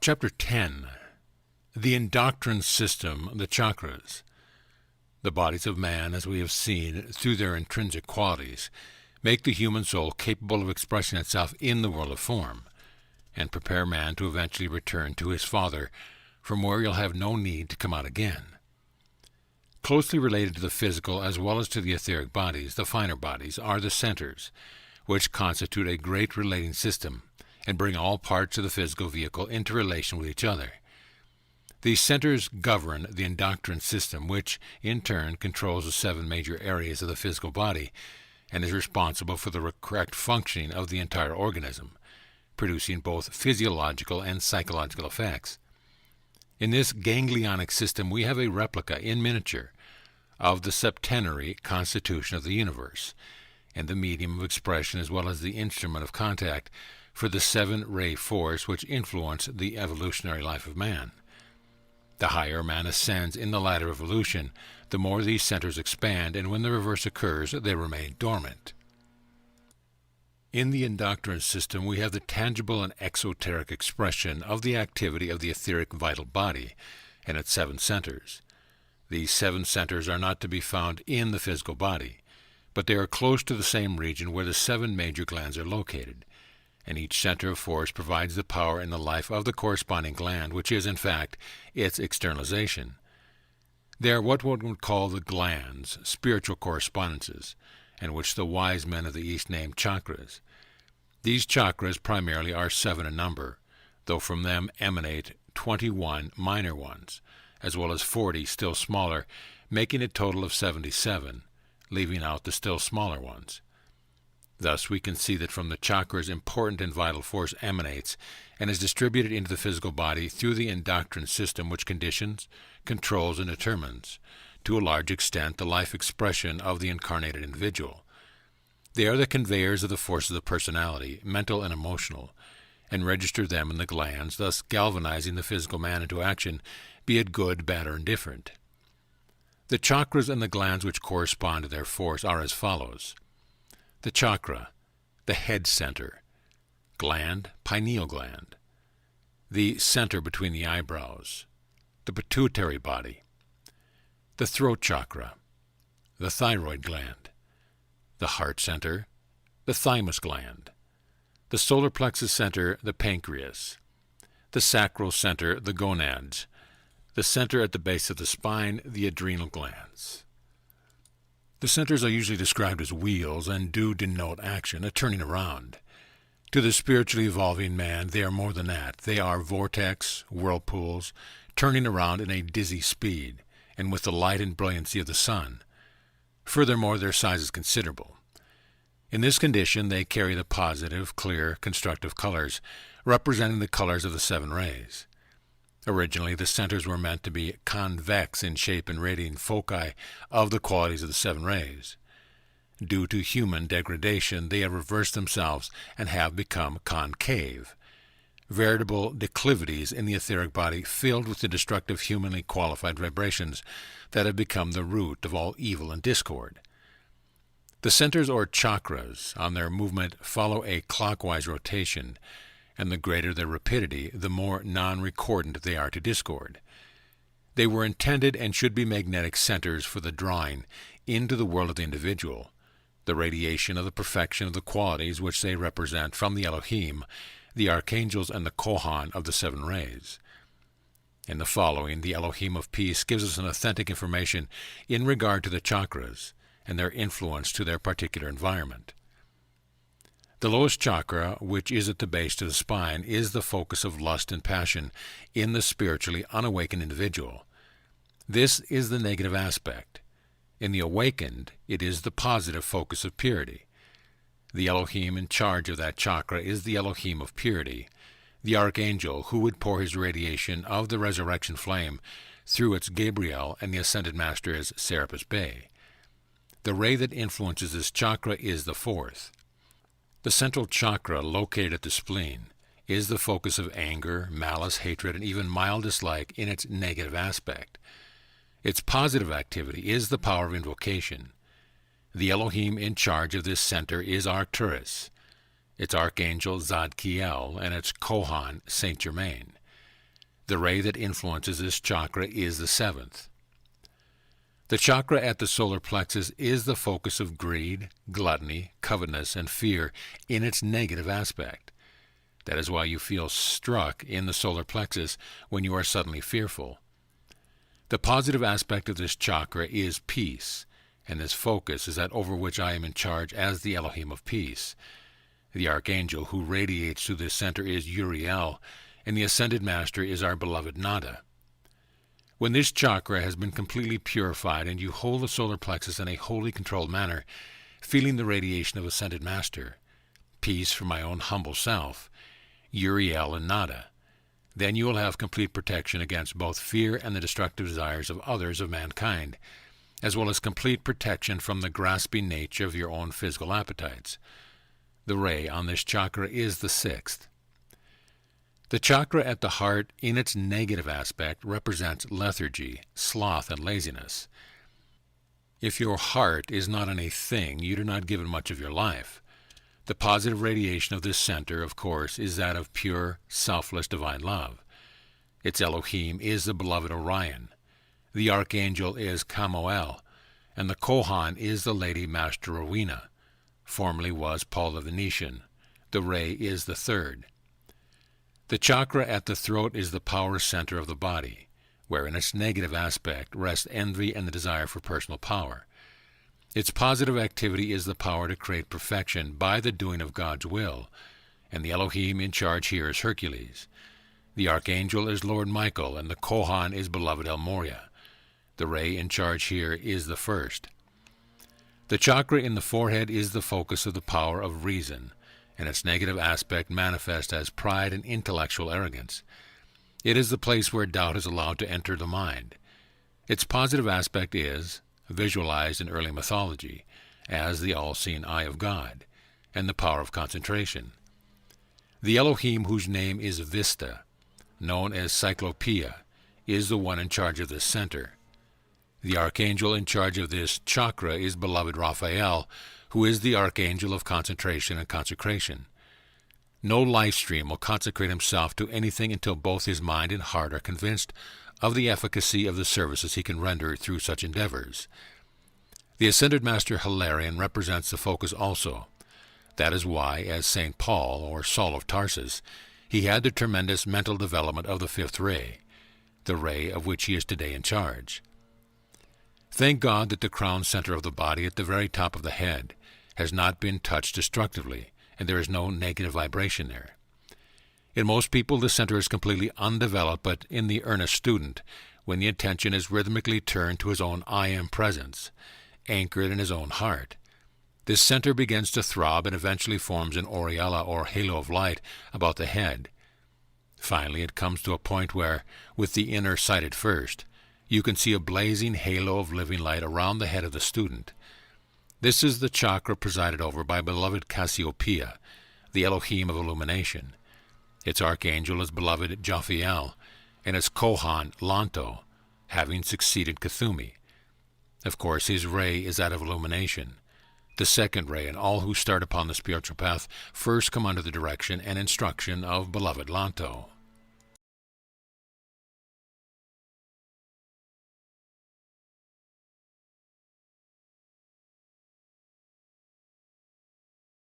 Chapter 10. The Endoctrine System, the Chakras. The bodies of man, as we have seen, through their intrinsic qualities, make the human soul capable of expressing itself in the world of form, and prepare man to eventually return to his Father, from where he'll have no need to come out again. Closely related to the physical as well as to the etheric bodies, the finer bodies, are the centers, which constitute a great relating system, and bring all parts of the physical vehicle into relation with each other. These centers govern the Endoctrine system, which, in turn, controls the 7 major areas of the physical body, and is responsible for the correct functioning of the entire organism, producing both physiological and psychological effects. In this ganglionic system, we have a replica in miniature of the septenary constitution of the universe, and the medium of expression as well as the instrument of contact for the 7-ray force which influence the evolutionary life of man. The higher man ascends in the ladder of evolution, the more these centers expand, and when the reverse occurs, they remain dormant. In the Endoctrine system, we have the tangible and exoteric expression of the activity of the etheric vital body and its 7 centers. These 7 centers are not to be found in the physical body, but they are close to the same region where the 7 major glands are located, and each center of force provides the power in the life of the corresponding gland, which is, in fact, its externalization. They are what one would call the glands, spiritual correspondences, and which the wise men of the East named chakras. These chakras primarily are 7 in number, though from them emanate 21 minor ones, as well as 40 still smaller, making a total of 77, leaving out the still smaller ones. Thus we can see that from the chakras important and vital force emanates and is distributed into the physical body through the Endoctrine system, which conditions, controls, and determines, to a large extent, the life expression of the incarnated individual. They are the conveyors of the forces of personality, mental and emotional, and register them in the glands, thus galvanizing the physical man into action, be it good, bad, or indifferent. The chakras and the glands which correspond to their force are as follows. The chakra, the head center. Gland, pineal gland. The center between the eyebrows. The pituitary body. The throat chakra. The thyroid gland. The heart center. The thymus gland. The solar plexus center, the pancreas. The sacral center, the gonads. The center at the base of the spine, the adrenal glands. The centers are usually described as wheels and do denote action, a turning around. To the spiritually evolving man, they are more than that. They are vortex, whirlpools, turning around in a dizzy speed, and with the light and brilliancy of the sun. Furthermore, their size is considerable. In this condition, they carry the positive, clear, constructive colors, representing the colors of the 7 rays. Originally, the centers were meant to be convex in shape and radiating foci of the qualities of the 7 rays. Due to human degradation, they have reversed themselves and have become concave, veritable declivities in the etheric body filled with the destructive humanly qualified vibrations that have become the root of all evil and discord. The centers or chakras on their movement follow a clockwise rotation, and the greater their rapidity, the more non-recordant they are to discord. They were intended and should be magnetic centers for the drawing into the world of the individual, the radiation of the perfection of the qualities which they represent from the Elohim, the archangels, and the Kohan of the 7 rays. In the following, the Elohim of Peace gives us an authentic information in regard to the chakras and their influence to their particular environment. The lowest chakra, which is at the base of the spine, is the focus of lust and passion in the spiritually unawakened individual. This is the negative aspect. In the awakened, it is the positive focus of purity. The Elohim in charge of that chakra is the Elohim of purity, the archangel who would pour his radiation of the resurrection flame through its Gabriel, and the ascended master is Serapis Bey. The ray that influences this chakra is the 4th. The central chakra, located at the spleen, is the focus of anger, malice, hatred, and even mild dislike in its negative aspect. Its positive activity is the power of invocation. The Elohim in charge of this center is Arcturus, its archangel Zadkiel, and its Kohan, Saint Germain. The ray that influences this chakra is the 7th. The chakra at the solar plexus is the focus of greed, gluttony, covetousness, and fear in its negative aspect. That is why you feel struck in the solar plexus when you are suddenly fearful. The positive aspect of this chakra is peace, and this focus is that over which I am in charge as the Elohim of peace. The archangel who radiates through this center is Uriel, and the ascended master is our beloved Nada. When this chakra has been completely purified and you hold the solar plexus in a wholly controlled manner, feeling the radiation of ascended master, peace for my own humble self, Uriel and Nada, then you will have complete protection against both fear and the destructive desires of others of mankind, as well as complete protection from the grasping nature of your own physical appetites. The ray on this chakra is the 6th. The chakra at the heart, in its negative aspect, represents lethargy, sloth, and laziness. If your heart is not in a thing, you do not give it much of your life. The positive radiation of this center, of course, is that of pure, selfless, divine love. Its Elohim is the beloved Orion. The archangel is Chamuel, and the Kohan is the Lady Master Rowena, formerly was Paul the Venetian. The ray is the 3rd. The chakra at the throat is the power center of the body, where in its negative aspect rests envy and the desire for personal power. Its positive activity is the power to create perfection by the doing of God's will, and the Elohim in charge here is Hercules. The archangel is Lord Michael, and the Kohan is beloved El Moria. The ray in charge here is the 1st. The chakra in the forehead is the focus of the power of reason, and its negative aspect manifests as pride and intellectual arrogance. It is the place where doubt is allowed to enter the mind. Its positive aspect is, visualized in early mythology, as the all-seeing eye of God, and the power of concentration. The Elohim whose name is Vista, known as Cyclopeia, is the one in charge of this center. The archangel in charge of this chakra is beloved Raphael, who is the archangel of concentration and consecration. No life stream will consecrate himself to anything until both his mind and heart are convinced of the efficacy of the services he can render through such endeavors. The ascended master Hilarion represents the focus also. That is why, as St. Paul, or Saul of Tarsus, he had the tremendous mental development of the 5th ray, the ray of which he is today in charge. Thank God that the crown center of the body at the very top of the head has not been touched destructively, and there is no negative vibration there. In most people, the center is completely undeveloped, but in the earnest student, when the attention is rhythmically turned to his own I Am presence, anchored in his own heart, this center begins to throb and eventually forms an aureola or halo of light about the head. Finally, it comes to a point where, with the inner sighted first, you can see a blazing halo of living light around the head of the student. This is the chakra presided over by beloved Cassiopeia, the Elohim of illumination. Its archangel is beloved Jophiel, and its Kohan Lanto, having succeeded Cthulhu. Of course, his ray is that of illumination. The 2nd ray, and all who start upon the spiritual path first come under the direction and instruction of beloved Lanto.